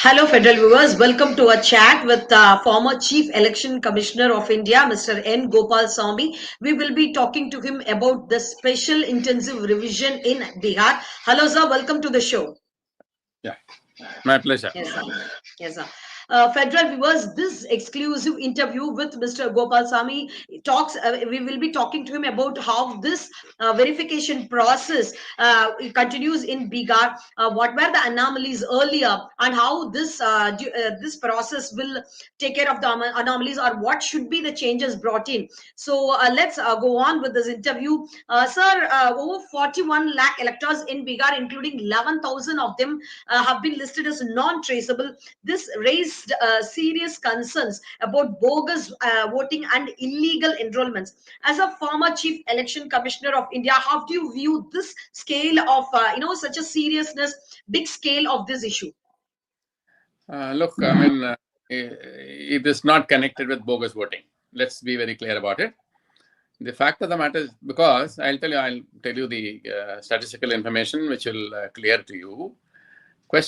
Hello, federal viewers. Welcome to a chat with former Chief Election Commissioner of India, Mr. N. Gopalaswami. We will be talking to him about the special intensive revision in Bihar. Hello, sir. Welcome to the show. Yeah, my pleasure. Yes, sir. Yes, sir. Federal viewers, this exclusive interview with Mr. Gopalaswami talks. We will be talking to him about how this verification process continues in Bihar. What were the anomalies earlier, and how this process will take care of the anomalies, or what should be the changes brought in. So let's go on with this interview, sir. Over 41 lakh electors in Bihar, including 11,000 of them have been listed as non-traceable. This raised serious concerns about bogus voting and illegal enrollments. As a former Chief Election Commissioner of India, how do you view this scale of, such a seriousness, big scale of this issue? Look, I mean, it is not connected with bogus voting. Let's be very clear about it. The fact of the matter is, because I'll tell you the statistical information which will clear to you. The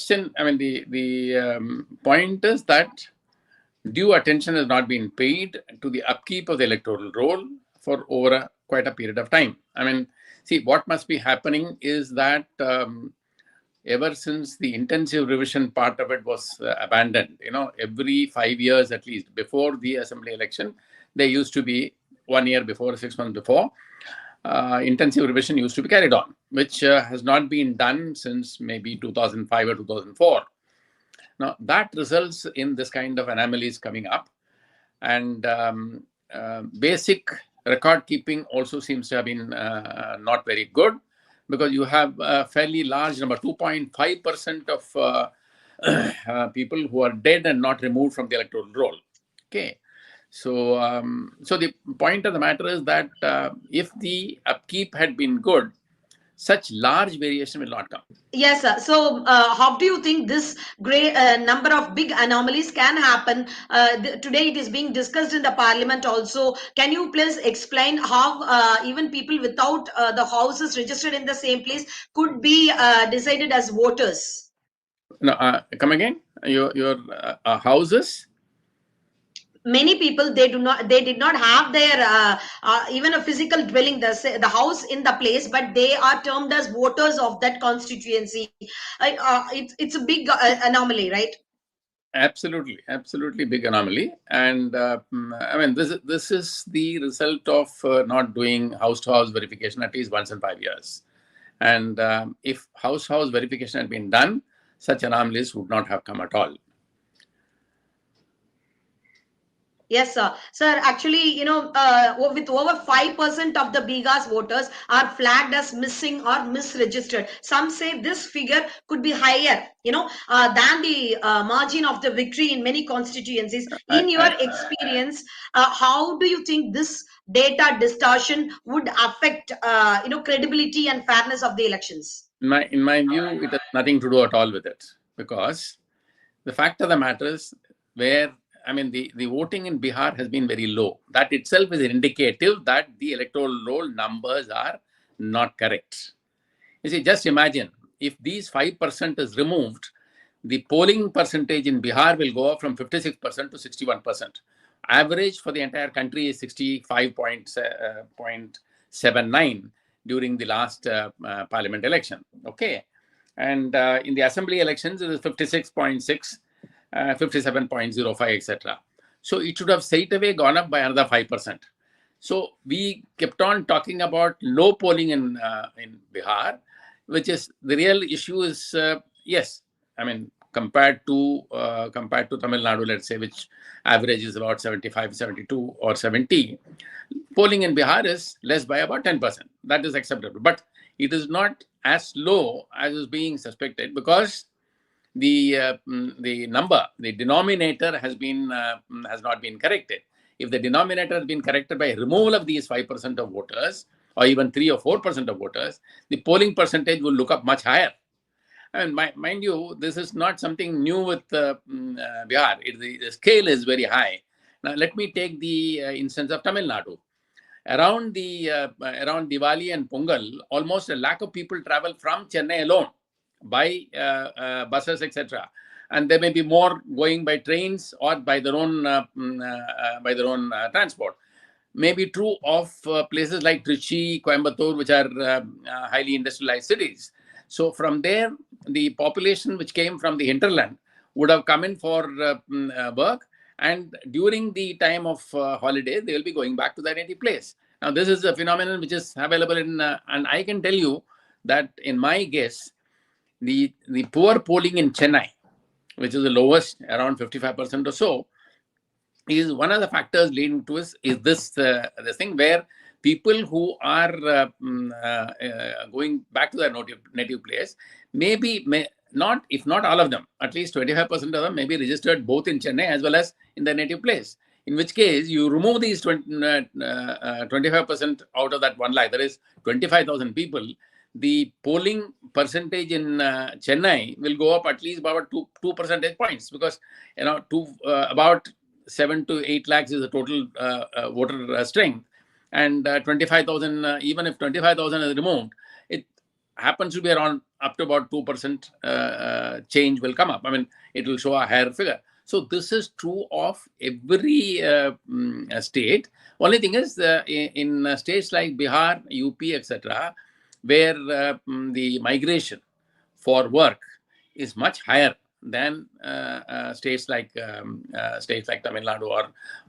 point is that due attention has not been paid to the upkeep of the electoral roll for over quite a period of time. I mean, see, what must be happening is that ever since the intensive revision part of it was abandoned, every 5 years at least, before the assembly election, there used to be 1 year before, 6 months before, intensive revision used to be carried on, which has not been done since maybe 2005 or 2004. Now, that results in this kind of anomalies coming up. And basic record keeping also seems to have been not very good, because you have a fairly large number, 2.5% of people who are dead and not removed from the electoral roll. Okay. So the point of the matter is that if the upkeep had been good, such large variation will not come. Yes, sir. So, how do you think this great number of big anomalies can happen? Today, it is being discussed in the parliament also. Can you please explain how even people without the houses registered in the same place could be decided as voters? No, come again. Your houses. Many people, they did not have their even a physical dwelling, the house in the place, but they are termed as voters of that constituency. It's a big anomaly, right? Absolutely big anomaly. And I mean, this is the result of not doing house-to-house verification at least once in 5 years. And if house-to-house verification had been done, such anomalies would not have come at all. Yes, sir. Sir, actually, with over 5% of the Bihar's voters are flagged as missing or misregistered. Some say this figure could be higher, than the margin of the victory in many constituencies. In your experience, how do you think this data distortion would affect, credibility and fairness of the elections? In my view, it has nothing to do at all with it, because the fact of the matter is, the voting in Bihar has been very low. That itself is indicative that the electoral roll numbers are not correct. You see, just imagine if these 5% is removed, the polling percentage in Bihar will go up from 56% to 61%. Average for the entire country is 65.79 during the last parliament election. Okay. And in the assembly elections, it is 56.6. 57.05, etc. So it should have straight away gone up by another 5%. So we kept on talking about low polling in Bihar, which is the real issue is, yes, I mean, compared to Tamil Nadu, let's say, which average is about 75, 72 or 70, polling in Bihar is less by about 10%. That is acceptable. But it is not as low as is being suspected, because the denominator has not been corrected. If the denominator has been corrected by removal of these 5% of voters, or even 3 or 4% of voters, the polling percentage will look up much higher. And mind you, this is not something new with Bihar. The scale is very high. Now, let me take the instance of Tamil Nadu. Around Diwali and Pongal, almost 1 lakh of people travel from Chennai alone by buses, etc. and there may be more going by trains or by their own transport. May be true of places like Trichy, Coimbatore, which are highly industrialized cities. So from there, the population which came from the hinterland would have come in for work, and during the time of holiday, they will be going back to their native place. Now, this is a phenomenon which is available in, and I can tell you that in my guess, the poor polling in Chennai, which is the lowest, around 55% or so, is one of the factors leading to is this thing where people who are going back to their native place may not, if not all of them, at least 25% of them may be registered both in Chennai as well as in their native place. In which case, you remove these 25% out of that 1 lakh, that is 25,000 people. The polling percentage in Chennai will go up at least about 2 percentage points, because about 7 to 8 lakhs is the total voter strength, and 25,000, even if 25,000 is removed, it happens to be around up to about 2% change will come up. I mean, it will show a higher figure. So this is true of every state. Only thing is, in states like Bihar, UP, etc., where the migration for work is much higher than states like Tamil Nadu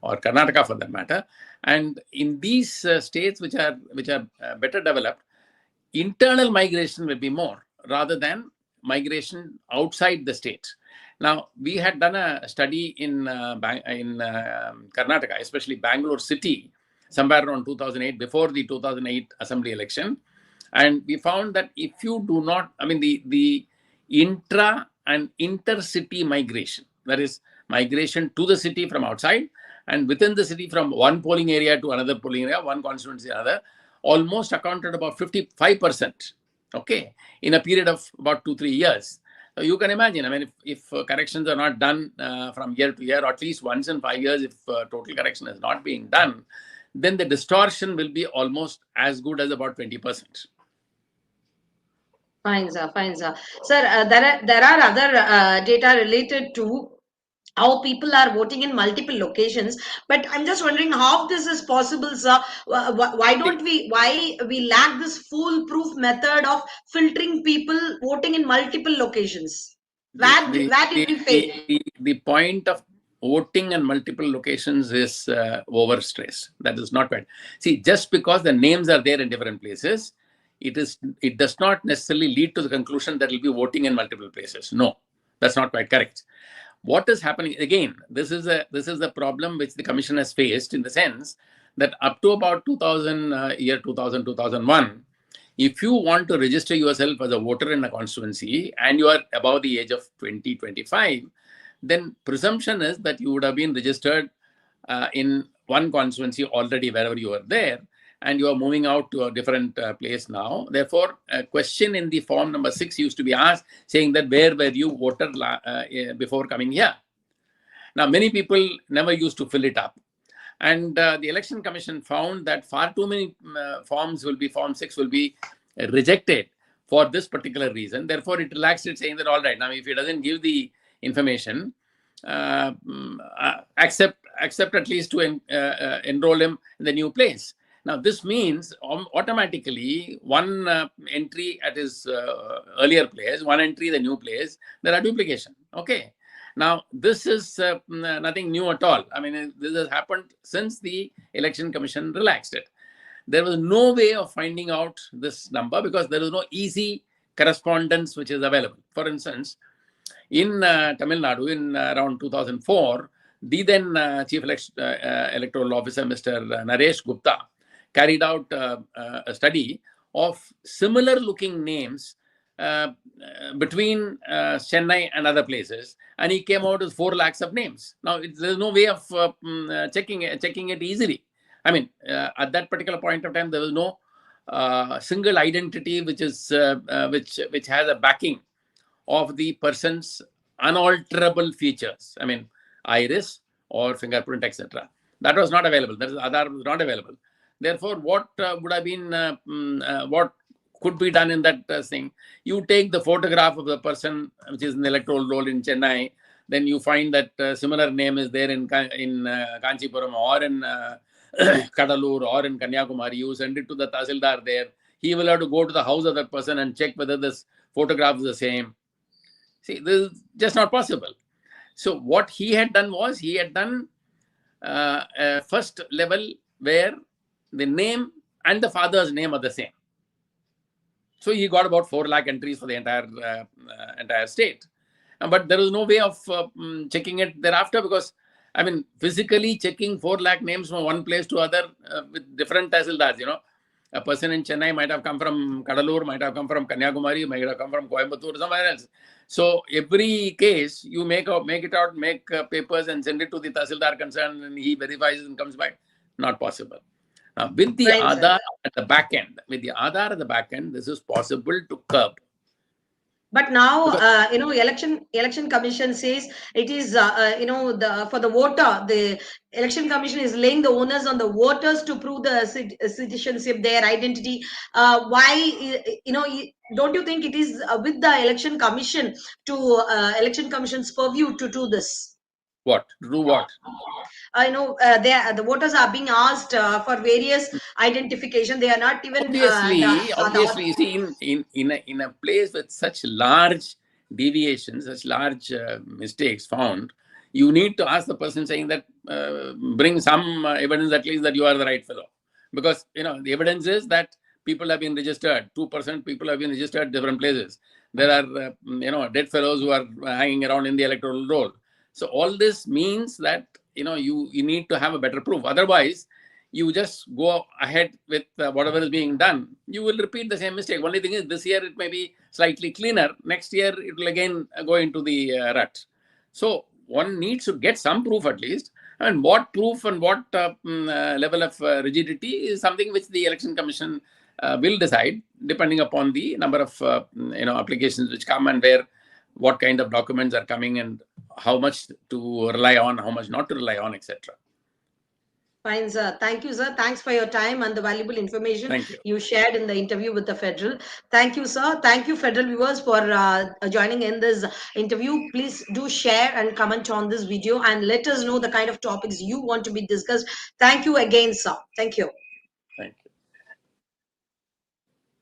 or Karnataka, for that matter. And in these states which are better developed, internal migration will be more rather than migration outside the state. Now, we had done a study in Karnataka, especially Bangalore city, somewhere around 2008, before the 2008 assembly election. And we found that if you do not, I mean, the intra and intercity migration, that is migration to the city from outside and within the city from one polling area to another polling area, one constituency to another, almost accounted about 55%, okay, in a period of about 2-3 years. So you can imagine, I mean, if corrections are not done from year to year, or at least once in 5 years, if total correction is not being done, then the distortion will be almost as good as about 20%. Fine, sir. Fine, sir. Sir, there are other data related to how people are voting in multiple locations, but I'm just wondering how this is possible, sir. Why we lack this foolproof method of filtering people voting in multiple locations? Where did we fail? The point of voting in multiple locations is overstress. That is not right. See, just because the names are there in different places, it does not necessarily lead to the conclusion that it will be voting in multiple places. No, that's not quite correct. What is happening again? This is the problem which the commission has faced, in the sense that up to about 2001, if you want to register yourself as a voter in a constituency and you are above the age of 20-25, then presumption is that you would have been registered in one constituency already wherever you were there, and you are moving out to a different place now. Therefore, a question in the form number 6 used to be asked, saying that where were you voter before coming here? Now, many people never used to fill it up. And the Election Commission found that far too many form 6 will be rejected for this particular reason. Therefore, it relaxed it, saying that, all right, now if it doesn't give the information, accept at least to enroll him in the new place. Now, this means automatically one entry at his earlier place, one entry the new place, there are duplication. Okay. Now, this is nothing new at all. I mean, this has happened since the Election Commission relaxed it. There was no way of finding out this number because there is no easy correspondence which is available. For instance, in Tamil Nadu in around 2004, the then Chief Electoral Officer, Mr. Naresh Gupta, carried out a study of similar looking names between Chennai and other places, and he came out with 4 lakhs of names. Now, there's no way of checking it easily. I mean, at that particular point of time, there was no single identity which is which has a backing of the person's unalterable features. I mean, iris or fingerprint, etc. That was not available. That is, Aadhaar was not available. Therefore, what would have been what could be done in that thing. You take the photograph of the person which is in the electoral roll in Chennai, then you find that similar name is there in Kanchipuram or in Kadalur or in Kanyakumari. You send it to the Tahsildar there. He will have to go to the house of that person and check whether this photograph is the same. See, this is just not possible. So what he had done was, he had done a first level where the name and the father's name are the same. So he got about 4 lakh entries for the entire state. But there was no way of checking it thereafter, because, I mean, physically checking 4 lakh names from one place to other with different tahsildars, a person in Chennai might have come from Kadalur, might have come from Kanyakumari, might have come from Coimbatore, somewhere else. So every case you make papers and send it to the tahsildar concerned, and he verifies and comes back. Not possible. Now, with the Aadhaar at the back end, this is possible to curb. But now, election commission says it is, for the voter, the election commission is laying the onus on the voters to prove the citizenship, their identity. Why, don't you think it is with the election commission election commission's purview to do this? What? To do what? The voters are being asked for various identification. They are not even obviously. See, in a place with such large deviations, such large mistakes found, you need to ask the person saying that bring some evidence at least that you are the right fellow, because the evidence is that people have been registered. 2% people have been registered at different places. There are dead fellows who are hanging around in the electoral roll. So all this means that you need to have a better proof. Otherwise, you just go ahead with whatever is being done. You will repeat the same mistake. Only thing is, this year it may be slightly cleaner. Next year it will again go into the rut. So one needs to get some proof at least. And what proof and what level of rigidity is something which the Election Commission will decide, depending upon the number of applications which come, and what kind of documents are coming, and how much to rely on, how much not to rely on, etc. Fine, sir. Thank you, sir. Thanks for your time and the valuable information you shared in the interview with the Federal. Thank you, sir. Thank you, Federal viewers, for joining in this interview. Please do share and comment on this video and let us know the kind of topics you want to be discussed. Thank you again, sir. Thank you.